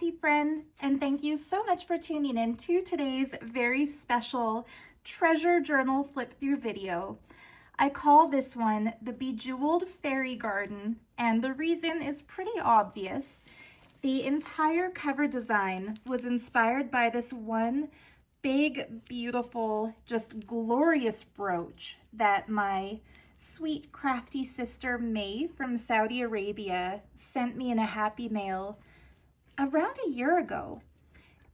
crafty friend, and thank you so much for tuning in to today's very special treasure journal flip through video. I call this one the Bejewelled Fairy Garden, and the reason is pretty obvious. The entire cover design was inspired by this one big, beautiful, just glorious brooch that my sweet, crafty sister May from Saudi Arabia sent me in a happy mail around a year ago.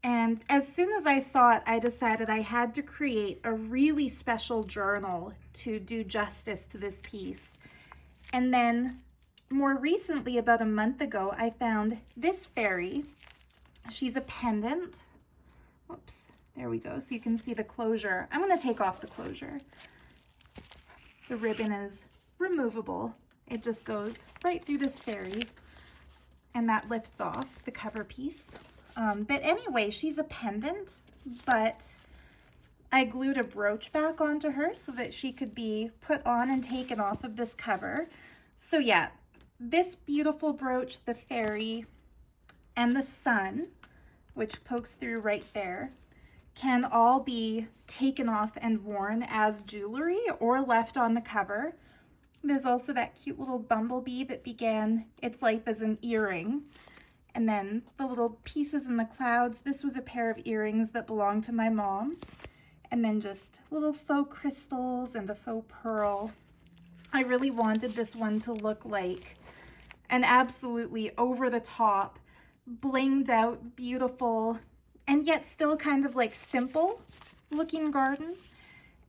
And as soon as I saw it, I decided I had to create a really special journal to do justice to this piece. And then more recently, about a month ago, I found this fairy. She's a pendant. Whoops, there we go. So you can see the closure. I'm going to take off the closure. The ribbon is removable. It just goes right through this fairy, and that lifts off the cover piece. But anyway, she's a pendant, but I glued a brooch back onto her so that she could be put on and taken off of this cover. So yeah, this beautiful brooch, the fairy, and the sun, which pokes through right there, can all be taken off and worn as jewelry or left on the cover. There's also that cute little bumblebee that began its life as an earring. And then the little pieces in the clouds. This was a pair of earrings that belonged to my mom. And then just little faux crystals and a faux pearl. I really wanted this one to look like an absolutely over-the-top, blinged out, beautiful, and yet still kind of like simple looking garden.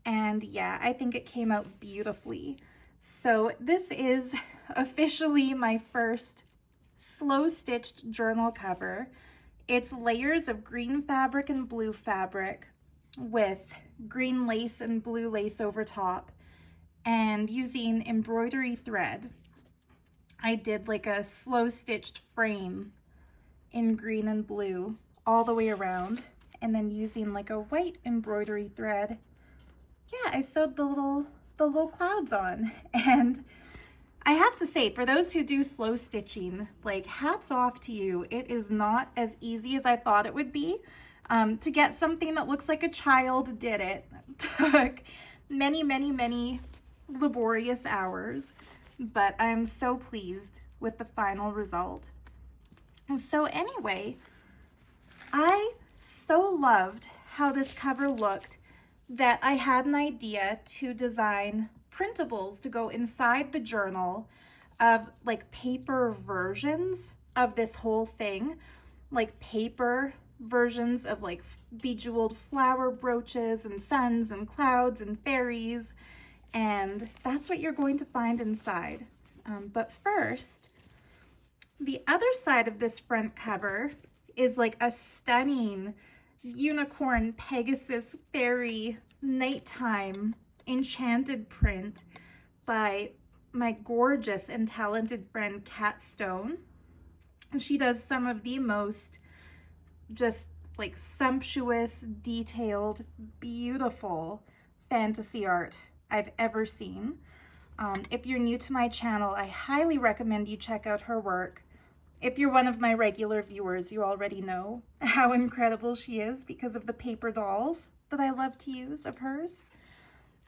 And yeah, I think it came out beautifully. So this is officially my first slow stitched journal cover. It's layers of green fabric and blue fabric with green lace and blue lace over top, and using embroidery thread. I did like a slow stitched frame in green and blue all the way around, and then using like a white embroidery thread. Yeah, I sewed the little clouds on. And I have to say, for those who do slow stitching, like, hats off to you. It is not as easy as I thought it would be. To get something that looks like a child did it took many, many, many laborious hours, but I'm so pleased with the final result. And so anyway, I so loved how this cover looked that I had an idea to design printables to go inside the journal of like paper versions of this whole thing, like paper versions of like bejeweled flower brooches and suns and clouds and fairies, and that's what you're going to find inside. But first, the other side of this front cover is like a stunning unicorn Pegasus fairy nighttime enchanted print by my gorgeous and talented friend Kat Stone. She does some of the most just like sumptuous, detailed, beautiful fantasy art I've ever seen. If you're new to my channel, I highly recommend you check out her work. If you're one of my regular viewers, you already know how incredible she is because of the paper dolls that I love to use of hers.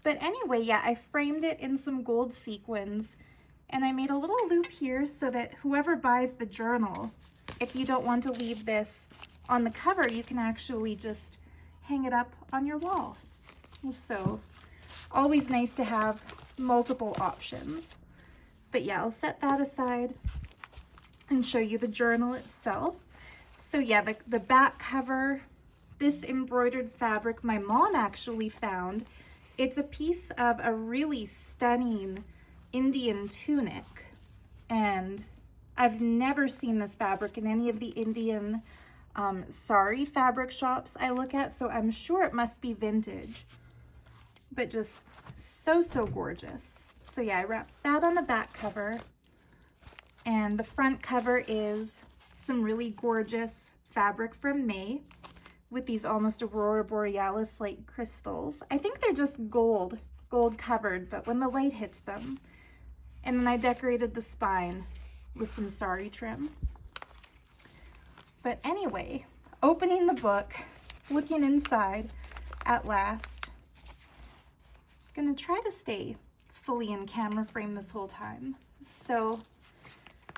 But anyway, yeah, I framed it in some gold sequins, and I made a little loop here so that whoever buys the journal, if you don't want to leave this on the cover, you can actually just hang it up on your wall. So always nice to have multiple options. But yeah, I'll set that aside and show you the journal itself. So yeah, the back cover, this embroidered fabric my mom actually found. It's a piece of a really stunning Indian tunic, and I've never seen this fabric in any of the Indian sari fabric shops I look at, so I'm sure it must be vintage, but just so, so gorgeous. So yeah, I wrapped that on the back cover, and the front cover is some really gorgeous fabric from May with these almost Aurora Borealis like crystals. I think they're just gold covered, but when the light hits them. And then I decorated the spine with some sari trim. But anyway, opening the book, looking inside at last. I'm gonna try to stay fully in camera frame this whole time. So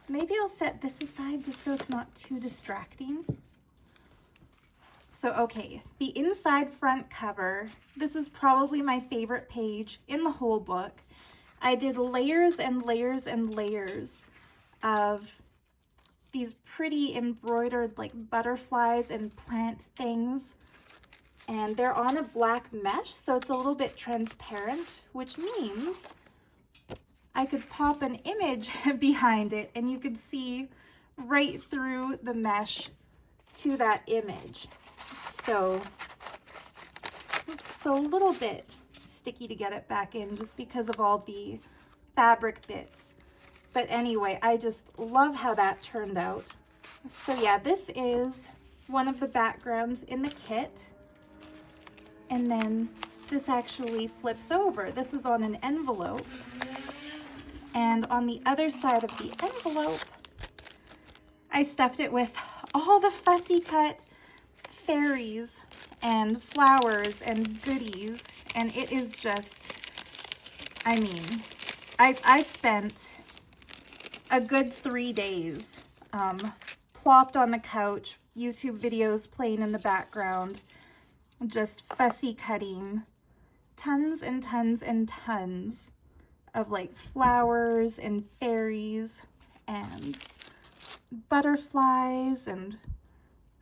maybe I'll set this aside just so it's not too distracting. So, okay, the inside front cover, this is probably my favorite page in the whole book. I did layers and layers and layers of these pretty embroidered like butterflies and plant things. And they're on a black mesh, so it's a little bit transparent, which means I could pop an image behind it and you could see right through the mesh to that image. So it's a little bit sticky to get it back in just because of all the fabric bits. But anyway, I just love how that turned out. So yeah, this is one of the backgrounds in the kit. And then this actually flips over. This is on an envelope. And on the other side of the envelope, I stuffed it with all the fussy cut fairies and flowers and goodies. And it is just, I mean, I spent a good 3 days plopped on the couch, YouTube videos playing in the background, just fussy cutting tons and tons and tons of like flowers and fairies and butterflies and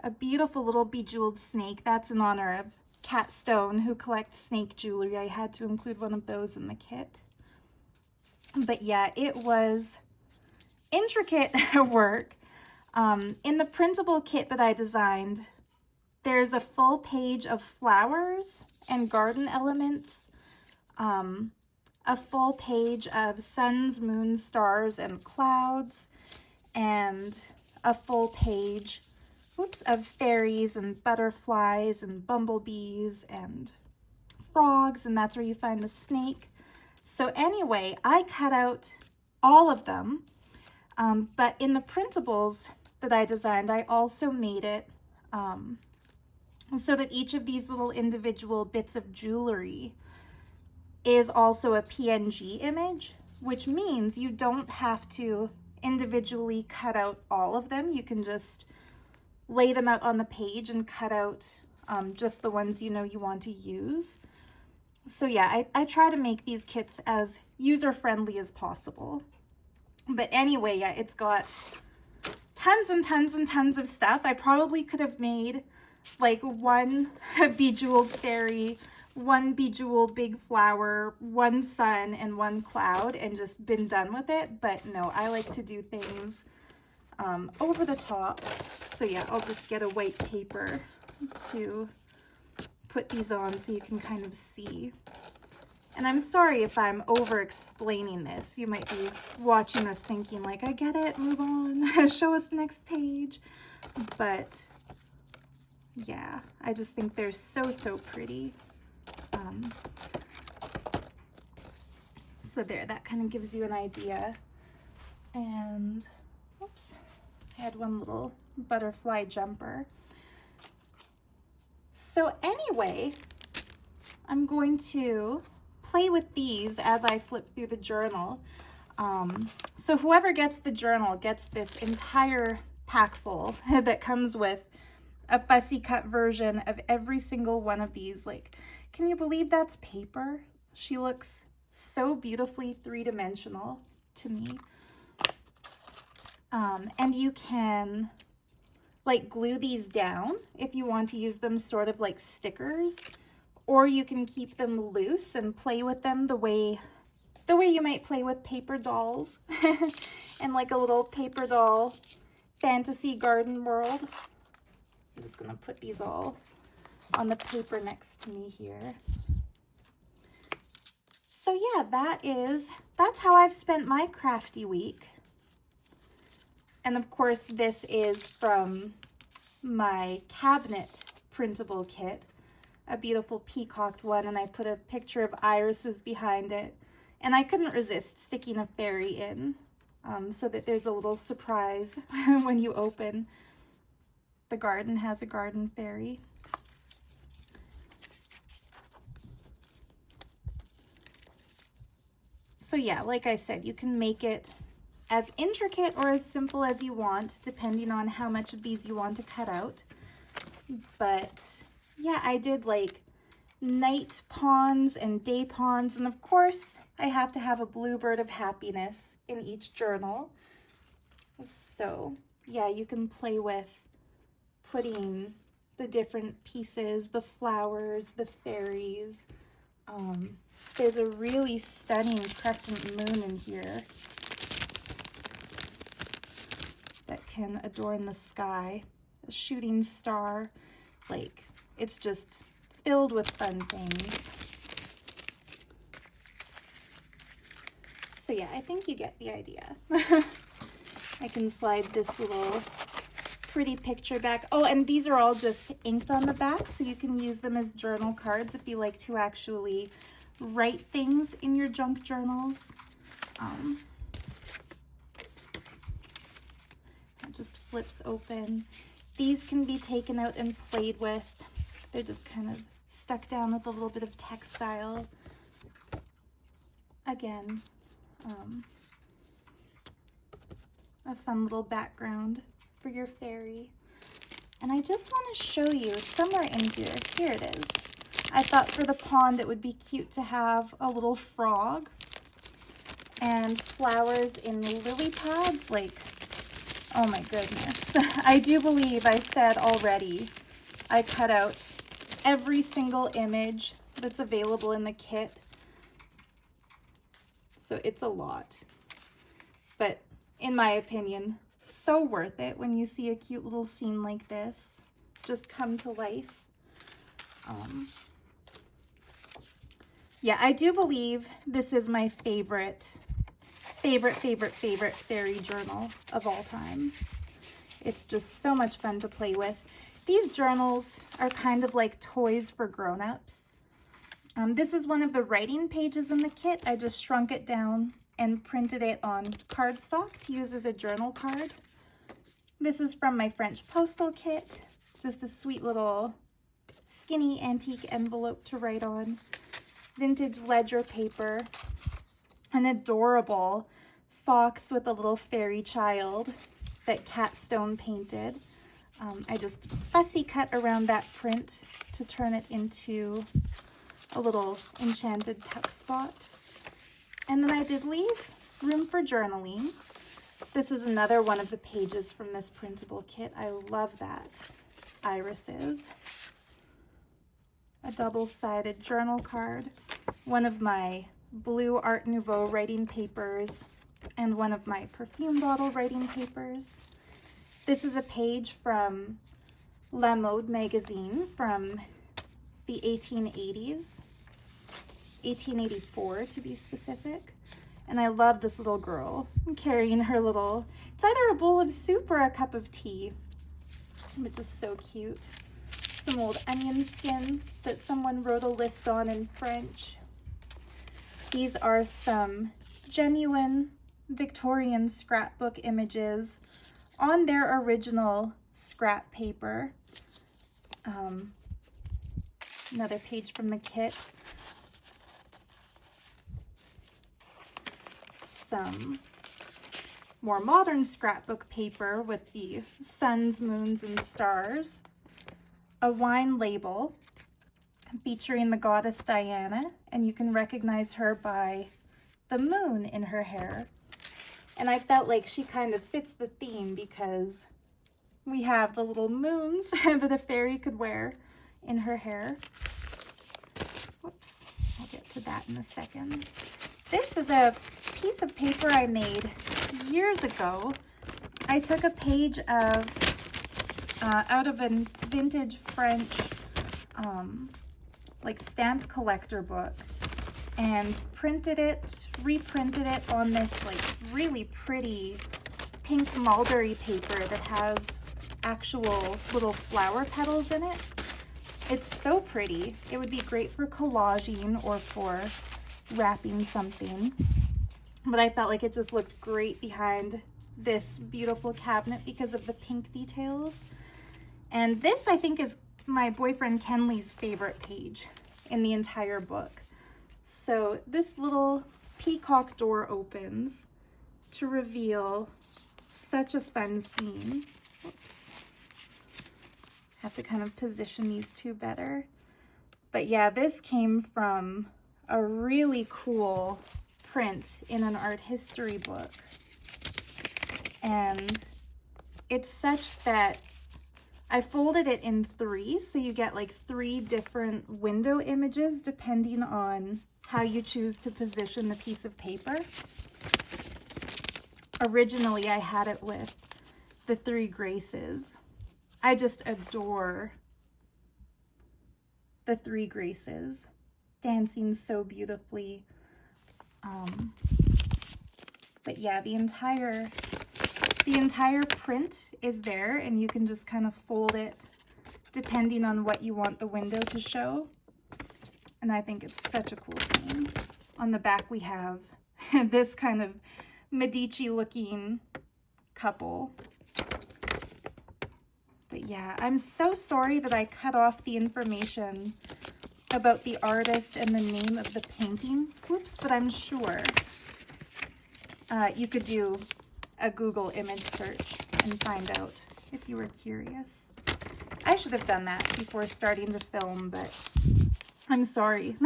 a beautiful little bejeweled snake. That's in honor of Cat Stone, who collects snake jewelry. I had to include one of those in the kit. But yeah, it was intricate work. In the printable kit that I designed, there's a full page of flowers and garden elements, a full page of suns, moons, stars, and clouds, and a full page, of fairies and butterflies and bumblebees and frogs, and that's where you find the snake. So anyway, I cut out all of them, but in the printables that I designed, I also made it so that each of these little individual bits of jewelry is also a PNG image, which means you don't have to individually cut out all of them. You can just lay them out on the page and cut out just the ones you know you want to use. So yeah, I try to make these kits as user-friendly as possible. But anyway, yeah, it's got tons and tons and tons of stuff. I probably could have made like one bejeweled fairy, one bejeweled big flower, one sun, and one cloud, and just been done with it. But no, I like to do things over the top. So yeah, I'll just get a white paper to put these on so you can kind of see. And I'm sorry if I'm over explaining this. You might be watching this thinking like, I get it, move on, show us the next page. But yeah, I just think they're so, so pretty. So there, that kind of gives you an idea. And oops, I had one little butterfly jumper. So anyway, I'm going to play with these as I flip through the journal. So whoever gets the journal gets this entire pack full that comes with a fussy cut version of every single one of these. Like, can you believe that's paper? She looks so beautifully three-dimensional to me. And you can like glue these down if you want to use them sort of like stickers, or you can keep them loose and play with them the way you might play with paper dolls and like a little paper doll fantasy garden world. I'm just gonna put these all on the paper next to me here. So yeah, that's how I've spent my crafty week. And of course, this is from my cabinet printable kit, a beautiful peacocked one, and I put a picture of irises behind it. And I couldn't resist sticking a fairy in so that there's a little surprise when you open. the garden has a garden fairy. So yeah, like I said, you can make it as intricate or as simple as you want, depending on how much of these you want to cut out. But yeah, I did like night pawns and day pawns, and of course I have to have a bluebird of happiness in each journal. So yeah, you can play with putting the different pieces, the flowers, the fairies. There's a really stunning crescent moon in here that can adorn the sky. A shooting star, like, it's just filled with fun things. So yeah, I think you get the idea. I can slide this little pretty picture back. Oh, and these are all just inked on the back, so you can use them as journal cards if you like to actually write things in your junk journals. It just flips open. These can be taken out and played with. They're just kind of stuck down with a little bit of textile. Again, a fun little background for your fairy. And I just want to show you somewhere in here. Here it is. I thought for the pond it would be cute to have a little frog and flowers in lily pads. Like, oh my goodness. I do believe I said already I cut out every single image that's available in the kit. So it's a lot. But in my opinion, so worth it when you see a cute little scene like this just come to life. Yeah, I do believe this is my favorite fairy journal of all time. It's just so much fun to play with. These journals are kind of like toys for grown-ups. This is one of the writing pages in the kit. I just shrunk it down and printed it on cardstock to use as a journal card. This is from my French postal kit. Just a sweet little skinny antique envelope to write on. Vintage ledger paper. An adorable fox with a little fairy child that Cat Stone painted. I just fussy cut around that print to turn it into a little enchanted tuck spot. And then I did leave room for journaling. This is another one of the pages from this printable kit. I love that. Irises. A double-sided journal card. One of my blue Art Nouveau writing papers and one of my perfume bottle writing papers. This is a page from La Mode magazine from the 1880s, 1884 to be specific. And I love this little girl carrying her little, it's either a bowl of soup or a cup of tea, but just so cute. Some old onion skin that someone wrote a list on in French. These are some genuine Victorian scrapbook images on their original scrap paper. Another page from the kit. Some more modern scrapbook paper with the suns, moons, and stars. A wine label featuring the goddess Diana, and you can recognize her by the moon in her hair. And I felt like she kind of fits the theme because we have the little moons that a fairy could wear in her hair. Whoops, I'll get to that in a second. This is a piece of paper I made years ago. I took a page of out of a vintage French like stamp collector book and printed it, reprinted it on this like really pretty pink mulberry paper that has actual little flower petals in it. It's so pretty. It would be great for collaging or for wrapping something. But I felt like it just looked great behind this beautiful cabinet because of the pink details. And this, I think, is my boyfriend Kenley's favorite page in the entire book. So this little peacock door opens to reveal such a fun scene. Whoops. Have to kind of position these two better. But yeah, this came from a really cool print in an art history book. And it's such that I folded it in 3, so you get like 3 different window images depending on how you choose to position the piece of paper. Originally, I had it with the 3 Graces. I just adore the 3 Graces, dancing so beautifully. But yeah, the entire print is there, and you can just kind of fold it depending on what you want the window to show. And I think it's such a cool scene. On the back we have this kind of Medici looking couple. But yeah, I'm so sorry that I cut off the information about the artist and the name of the painting. Oops, but I'm sure you could do a Google image search and find out if you were curious. I should have done that before starting to film, but I'm sorry.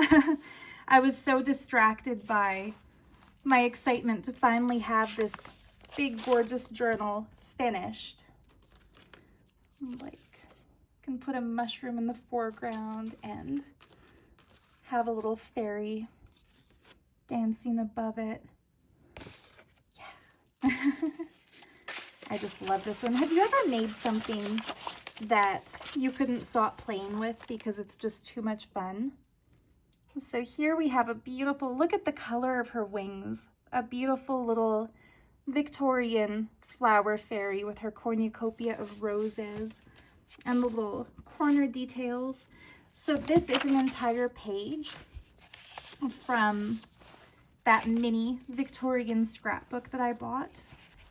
I was so distracted by my excitement to finally have this big, gorgeous journal finished. Like, can put a mushroom in the foreground and have a little fairy dancing above it. Yeah. I just love this one. Have you ever made something that you couldn't stop playing with because it's just too much fun? So here we have a beautiful, look at the color of her wings, a beautiful little Victorian flower fairy with her cornucopia of roses and the little corner details. So this is an entire page from that mini Victorian scrapbook that I bought.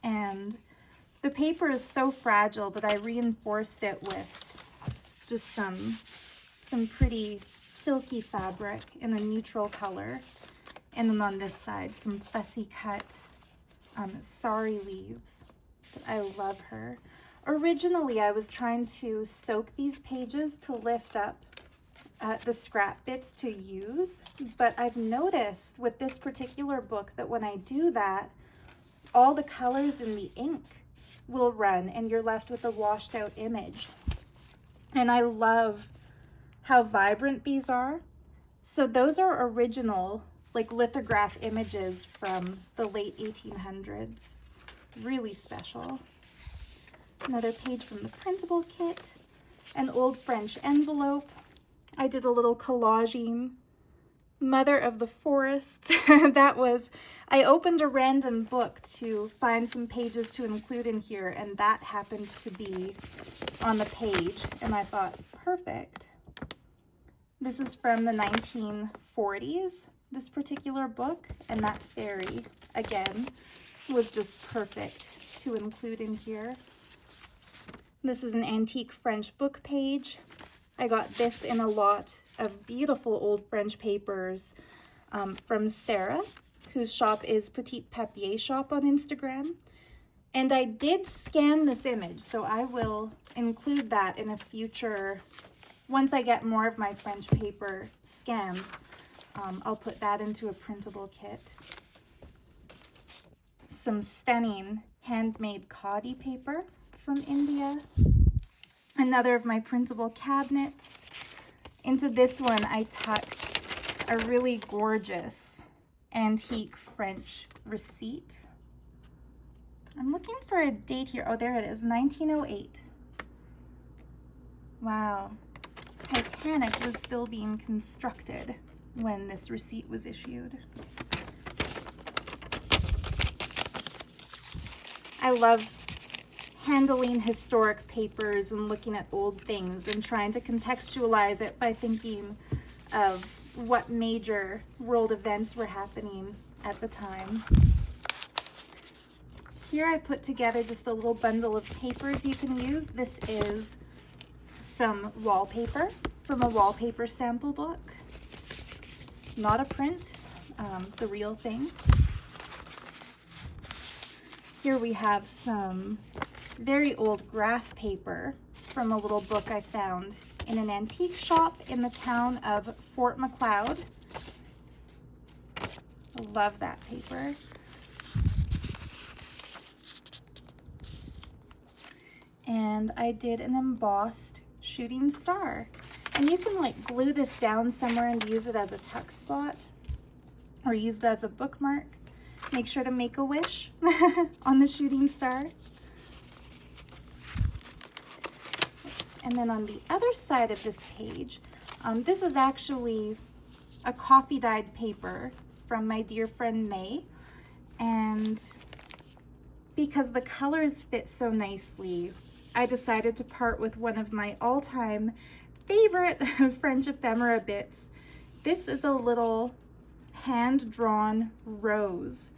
And the paper is so fragile that I reinforced it with just some pretty silky fabric in a neutral color. And then on this side, some fussy cut sari leaves. But I love her. Originally, I was trying to soak these pages to lift up the scrap bits to use, but I've noticed with this particular book that when I do that, all the colors in the ink will run and you're left with a washed out image. And I love how vibrant these are. So those are original, like lithograph images from the late 1800s. Really special. Another page from the printable kit, an old French envelope. I did a little collaging. Mother of the Forest. That was, I opened a random book to find some pages to include in here, and that happened to be on the page, and I thought, perfect. This is from the 1940s, this particular book, and that fairy, again, was just perfect to include in here. This is an antique French book page. I got this in a lot of beautiful old French papers from Sarah, whose shop is Petite Papier Shop on Instagram. And I did scan this image, so I will include that in a future, once I get more of my French paper scanned, I'll put that into a printable kit. Some stunning handmade khadi paper from India. Another of my printable cabinets. Into this one, I tucked a really gorgeous antique French receipt. I'm looking for a date here. Oh, there it is, 1908. Wow. Titanic was still being constructed when this receipt was issued. I love handling historic papers and looking at old things and trying to contextualize it by thinking of what major world events were happening at the time. Here I put together just a little bundle of papers you can use. This is some wallpaper from a wallpaper sample book. Not a print, the real thing. Here we have some very old graph paper from a little book I found in an antique shop in the town of Fort McLeod. I love that paper. And I did an embossed shooting star. And you can like glue this down somewhere and use it as a tuck spot or use it as a bookmark. Make sure to make a wish on the shooting star. Oops. And then on the other side of this page, this is actually a coffee dyed paper from my dear friend May. And because the colors fit so nicely, I decided to part with one of my all-time favorite French ephemera bits. This is a little hand-drawn rose,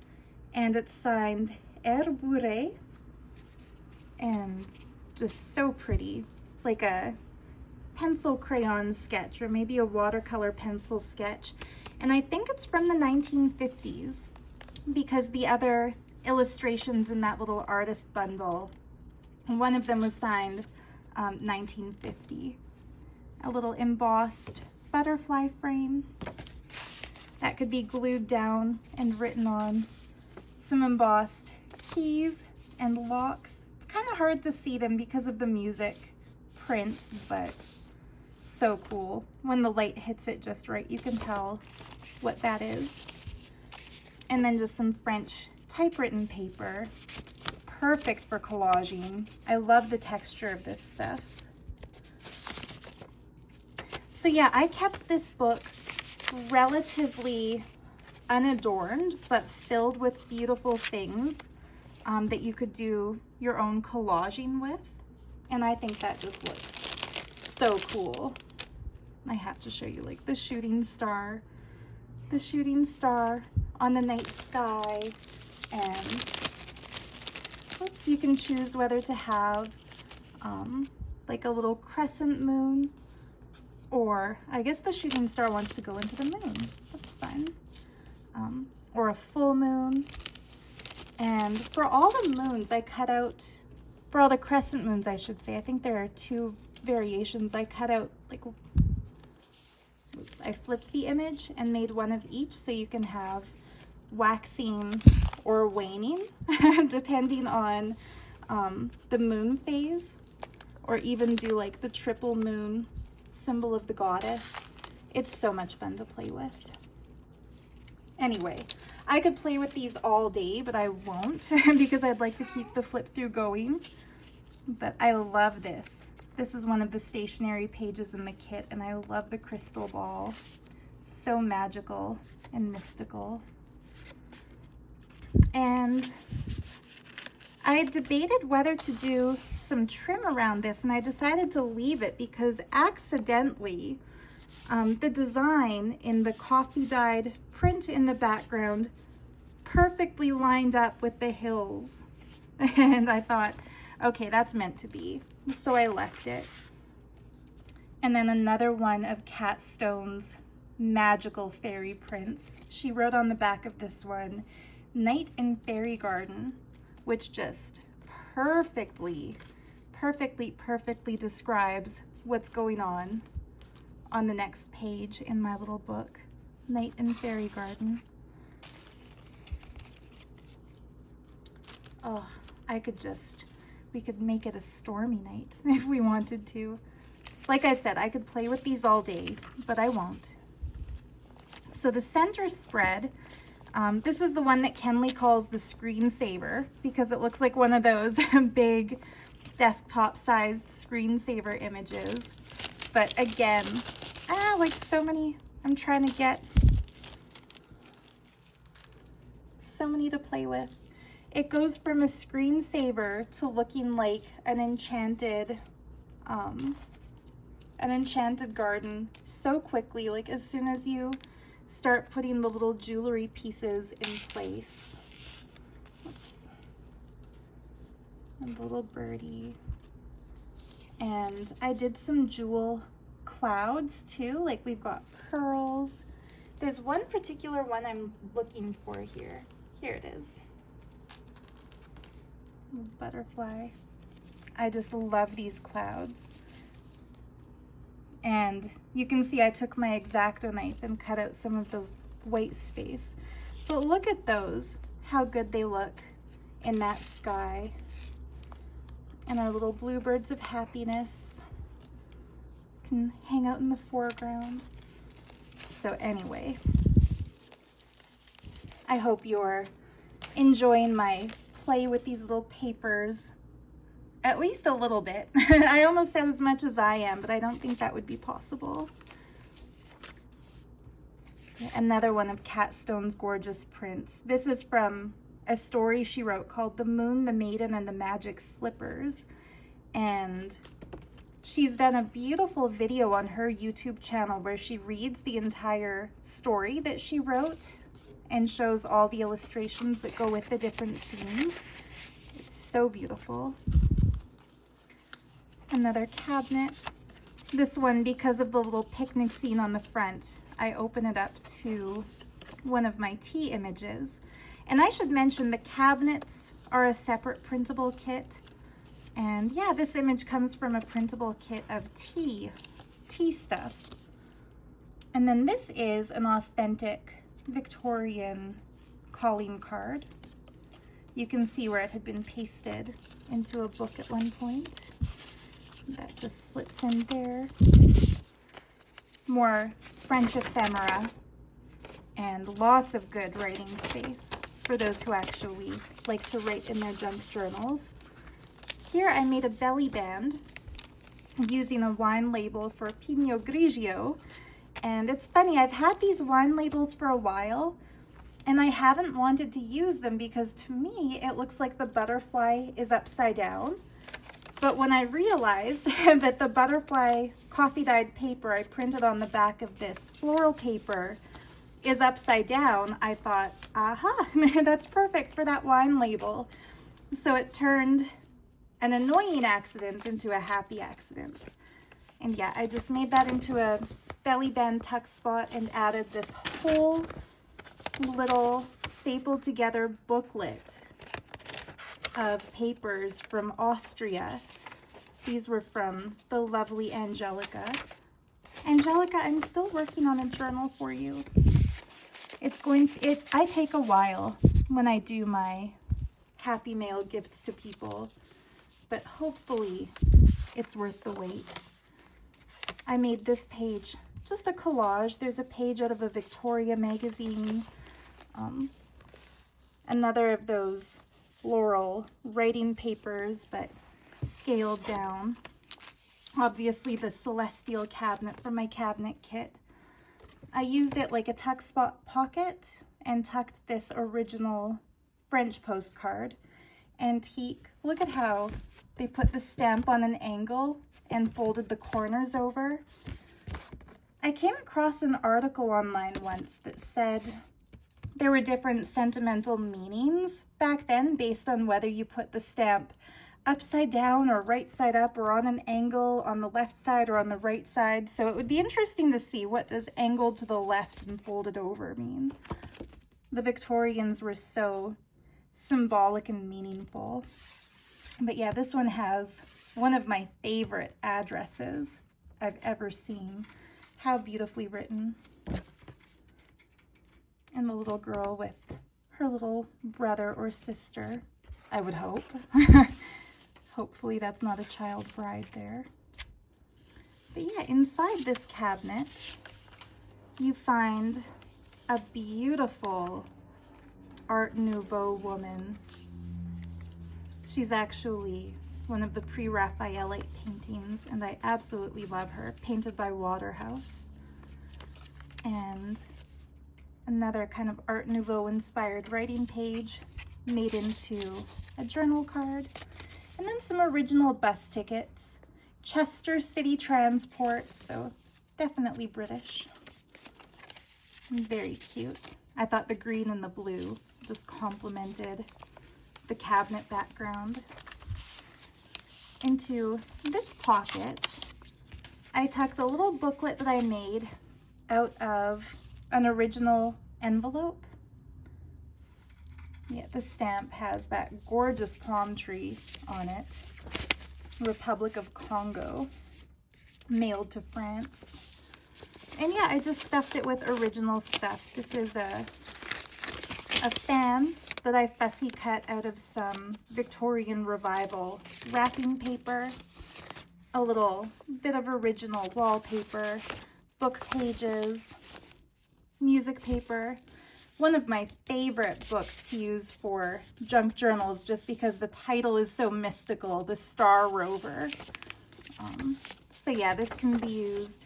and it's signed Herbouré, and just so pretty, like a pencil crayon sketch or maybe a watercolor pencil sketch. And I think it's from the 1950s because the other illustrations in that little artist bundle, one of them was signed 1950. A little embossed butterfly frame that could be glued down and written on. Some embossed keys and locks. It's kind of hard to see them because of the music print, but so cool. When the light hits it just right, you can tell what that is. And then just some French typewritten paper. Perfect for collaging. I love the texture of this stuff. So yeah, I kept this book relatively unadorned, but filled with beautiful things that you could do your own collaging with. And I think that just looks so cool. I have to show you like the shooting star on the night sky, and oops, you can choose whether to have like a little crescent moon, or I guess the shooting star wants to go into the moon. That's fun. Or a full moon. And for all the moons I cut out, for all the crescent moons I should say, I think there are two variations. I cut out like, oops, I flipped the image and made one of each so you can have waxing or waning depending on the moon phase, or even do like the triple moon symbol of the goddess. It's so much fun to play with. Anyway, I could play with these all day, but I won't because I'd like to keep the flip through going. But I love this. This is one of the stationery pages in the kit, and I love the crystal ball. So magical and mystical. And I debated whether to do some trim around this, and I decided to leave it because accidentally the design in the coffee dyed print in the background perfectly lined up with the hills. And I thought, okay, that's meant to be. So I left it. And then another one of Kat Stone's magical fairy prints. She wrote on the back of this one, Night in Fairy Garden, which just perfectly describes what's going on the next page in my little book, Night in Fairy Garden. Oh, we could make it a stormy night if we wanted to. Like I said, I could play with these all day, but I won't. So the center spread, this is the one that Kenley calls the screensaver because it looks like one of those big desktop-sized screensaver images. But again, like so many, I'm trying to get so many to play with. It goes from a screensaver to looking like an enchanted garden so quickly, like as soon as you start putting the little jewelry pieces in place. Oops. And the little birdie. And I did some jewel clouds too, like we've got pearls. There's one particular one I'm looking for here. Here it is. Butterfly. I just love these clouds. And you can see I took my X-Acto knife and cut out some of the white space. But look at those, how good they look in that sky. And our little bluebirds of happiness can hang out in the foreground. So anyway, I hope you're enjoying my play with these little papers, at least a little bit. I almost said as much as I am, but I don't think that would be possible. Another one of Kat Stone's gorgeous prints. This is from a story she wrote called The Moon, the Maiden, and the Magic Slippers. And she's done a beautiful video on her YouTube channel where she reads the entire story that she wrote and shows all the illustrations that go with the different scenes. It's so beautiful. Another cabinet. This one, because of the little picnic scene on the front, I open it up to one of my tea images. And I should mention the cabinets are a separate printable kit. And yeah, this image comes from a printable kit of tea stuff. And then this is an authentic Victorian calling card. You can see where it had been pasted into a book at one point. That just slips in there. More French ephemera and lots of good writing space for those who actually like to write in their junk journals. Here I made a belly band using a wine label for Pinot Grigio. And it's funny, I've had these wine labels for a while and I haven't wanted to use them because to me it looks like the butterfly is upside down. But when I realized that the butterfly coffee-dyed paper I printed on the back of this floral paper is upside down, I thought, aha, that's perfect for that wine label. So it turned an annoying accident into a happy accident. And yeah, I just made that into a belly band tuck spot and added this whole little stapled together booklet of papers from Austria. These were from the lovely Angelica. Angelica, I'm still working on a journal for you. I take a while when I do my happy mail gifts to people, but hopefully it's worth the wait. I made this page, just a collage. There's a page out of a Victoria magazine. Another of those floral writing papers, but scaled down. Obviously the Celestial cabinet from my cabinet kit. I used it like a tuck spot pocket and tucked this original French postcard. Antique. Look at how they put the stamp on an angle and folded the corners over. I came across an article online once that said there were different sentimental meanings back then based on whether you put the stamp upside down or right side up or on an angle on the left side or on the right side. So it would be interesting to see, what does angled to the left and folded over mean? The Victorians were so symbolic and meaningful. But yeah, this one has one of my favorite addresses I've ever seen. How beautifully written. And the little girl with her little brother or sister, I would hope. Hopefully that's not a child bride there. But yeah, inside this cabinet, you find a beautiful Art Nouveau woman. She's actually one of the pre-Raphaelite paintings, and I absolutely love her, painted by Waterhouse. And another kind of Art Nouveau inspired writing page made into a journal card. And then some original bus tickets. Chester City Transport, so definitely British. Very cute. I thought the green and the blue just complemented the cabinet background. into this pocket, I tucked a little booklet that I made out of an original envelope. Yeah, the stamp has that gorgeous palm tree on it. Republic of Congo, mailed to France. And yeah, I just stuffed it with original stuff. This is a fan that I fussy cut out of some Victorian Revival wrapping paper, a little bit of original wallpaper, book pages, music paper. One of my favorite books to use for junk journals, just because the title is so mystical, The Star Rover. So yeah, this can be used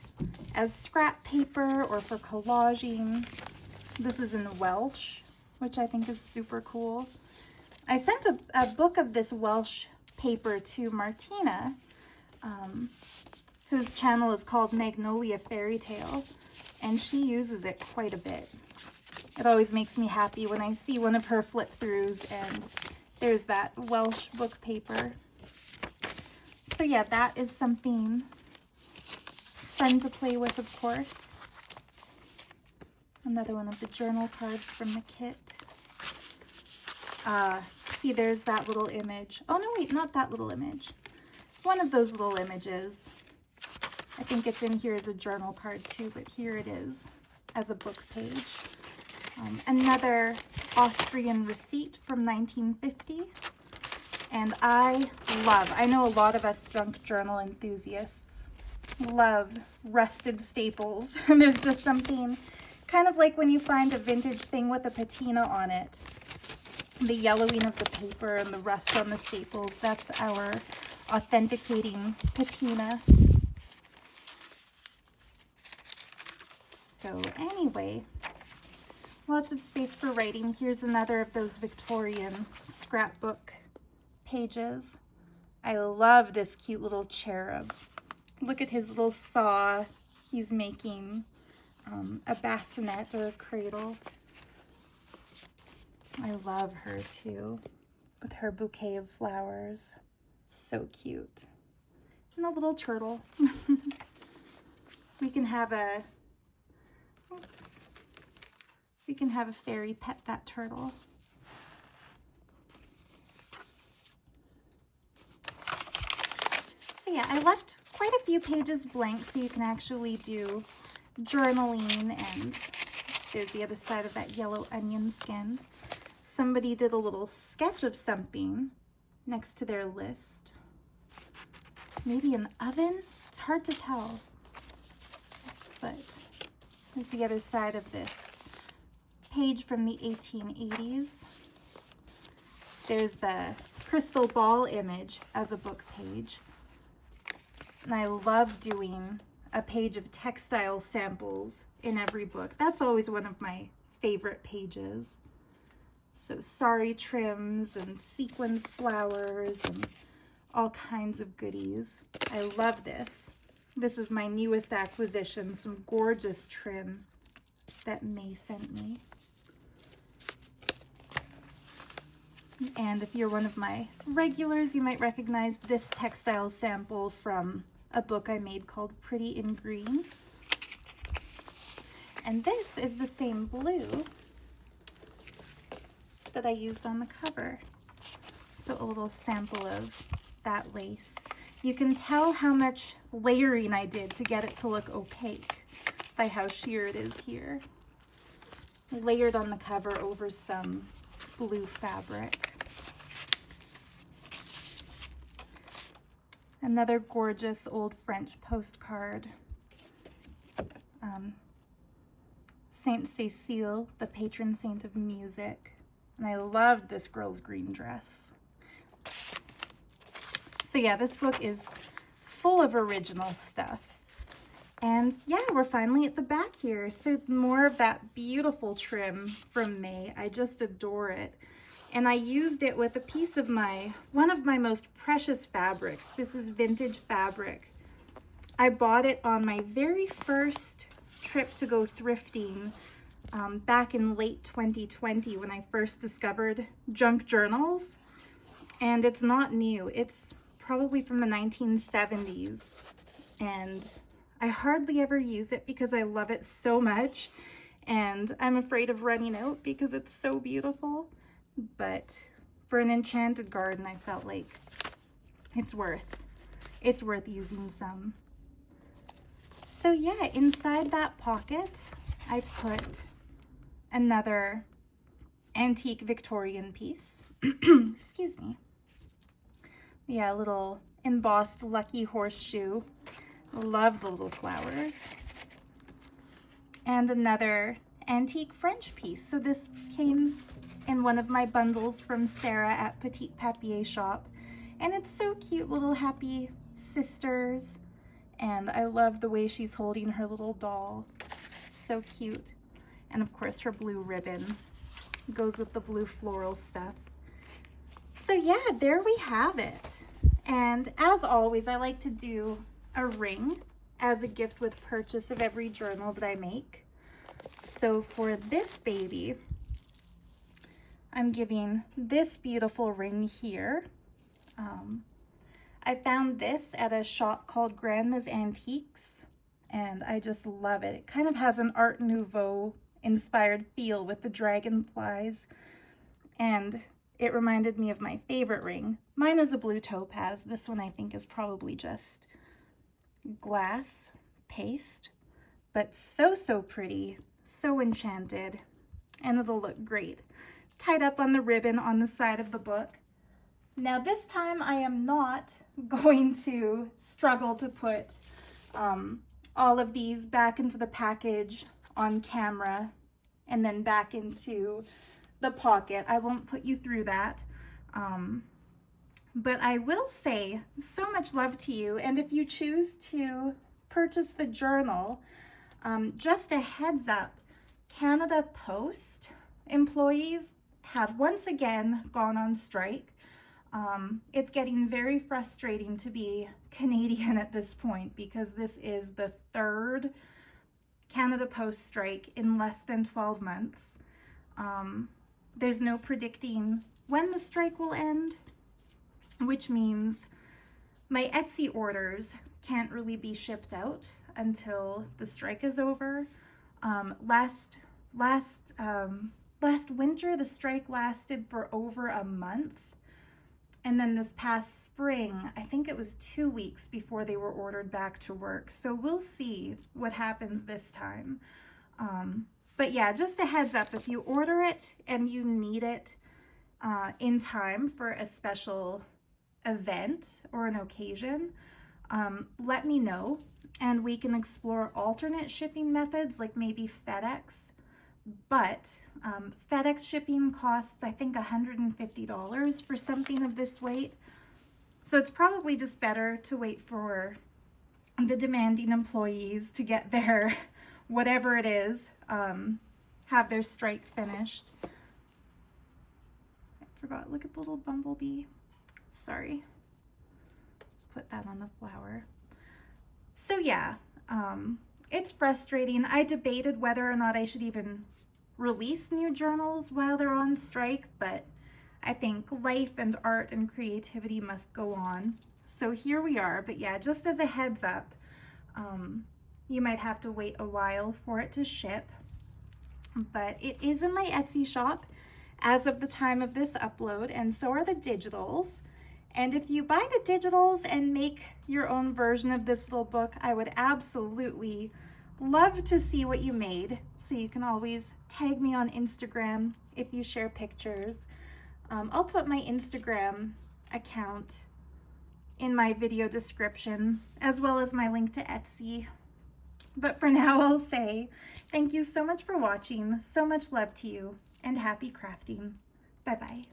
as scrap paper or for collaging. This is in Welsh, which I think is super cool. I sent a book of this Welsh paper to Martina, whose channel is called Magnolia Fairy Tale, and she uses it quite a bit. It always makes me happy when I see one of her flip throughs and there's that Welsh book paper. So yeah, that is something fun to play with, of course. Another one of the journal cards from the kit. See, there's that little image. Oh no, wait, not that little image. One of those little images. I think it's in here as a journal card too, but here it is as a book page. Another Austrian receipt from 1950. And I know a lot of us junk journal enthusiasts love rusted staples. And there's just something kind of like when you find a vintage thing with a patina on it. The yellowing of the paper and the rust on the staples, that's our authenticating patina. So anyway, lots of space for writing. Here's another of those Victorian scrapbook pages. I love this cute little cherub. Look at his little saw. He's making a bassinet or a cradle. I love her too, with her bouquet of flowers. So cute. And a little turtle. We can have a fairy pet that turtle. So yeah, I left quite a few pages blank so you can actually do journaling, and there's the other side of that yellow onion skin. Somebody did a little sketch of something next to their list. Maybe an oven? It's hard to tell. But there's the other side of this page from the 1880s. There's the crystal ball image as a book page. And I love doing a page of textile samples in every book. That's always one of my favorite pages. So sari trims and sequined flowers and all kinds of goodies. I love this. This is my newest acquisition, some gorgeous trim that May sent me. And if you're one of my regulars, you might recognize this textile sample from a book I made called Pretty in Green. And this is the same blue that I used on the cover. So a little sample of that lace. You can tell how much layering I did to get it to look opaque by how sheer it is here. Layered on the cover over some blue fabric. Another gorgeous old French postcard. Saint Cécile, the patron saint of music. And I loved this girl's green dress. So yeah, this book is full of original stuff. And yeah, we're finally at the back here. So more of that beautiful trim from May. I just adore it. And I used it with a piece of one of my most precious fabrics. This is vintage fabric. I bought it on my very first trip to go thrifting back in late 2020 when I first discovered junk journals. And it's not new. It's probably from the 1970s, and I hardly ever use it because I love it so much, and I'm afraid of running out because it's so beautiful. But for an enchanted garden, I felt like it's worth using some. So yeah, inside that pocket, I put another antique Victorian piece. Excuse me. Yeah, a little embossed lucky horseshoe. Love the little flowers. And another antique French piece. So this came in one of my bundles from Sarah at Petite Papier Shop. And it's so cute, little happy sisters. And I love the way she's holding her little doll. So cute. And of course her blue ribbon goes with the blue floral stuff. So yeah, there we have it. And as always, I like to do a ring as a gift with purchase of every journal that I make. So for this baby, I'm giving this beautiful ring here. I found this at a shop called Grandma's Antiques, and I just love it. It kind of has an Art Nouveau inspired feel with the dragonflies, and it reminded me of my favorite ring. Mine is a blue topaz. This one I think is probably just glass paste, but so pretty, so enchanted, and it'll look great tied up on the ribbon on the side of the book. Now this time I am not going to struggle to put all of these back into the package on camera and then back into the pocket. I won't put you through that. But I will say so much love to you. And if you choose to purchase the journal, just a heads up, Canada Post employees have once again gone on strike. It's getting very frustrating to be Canadian at this point because this is the third Canada Post strike in less than 12 months. There's no predicting when the strike will end, which means my Etsy orders can't really be shipped out until the strike is over. Last winter, the strike lasted for over a month. And then this past spring, I think it was 2 weeks before they were ordered back to work. So we'll see what happens this time. But yeah, just a heads up, if you order it and you need it in time for a special event or an occasion, let me know and we can explore alternate shipping methods like maybe FedEx. But FedEx shipping costs, I think, $150 for something of this weight. So it's probably just better to wait for the demanding employees to get their, whatever it is, have their strike finished. I forgot, look at the little bumblebee. Sorry. Put that on the flower. So yeah, it's frustrating. I debated whether or not I should even release new journals while they're on strike, but I think life and art and creativity must go on. So here we are. But yeah, just as a heads up, you might have to wait a while for it to ship, but it is in my Etsy shop as of the time of this upload, and so are the digitals. And if you buy the digitals and make your own version of this little book, I would absolutely love to see what you made. So you can always tag me on Instagram if you share pictures. I'll put my Instagram account in my video description, as well as my link to Etsy. But for now, I'll say thank you so much for watching, so much love to you, and happy crafting. Bye-bye.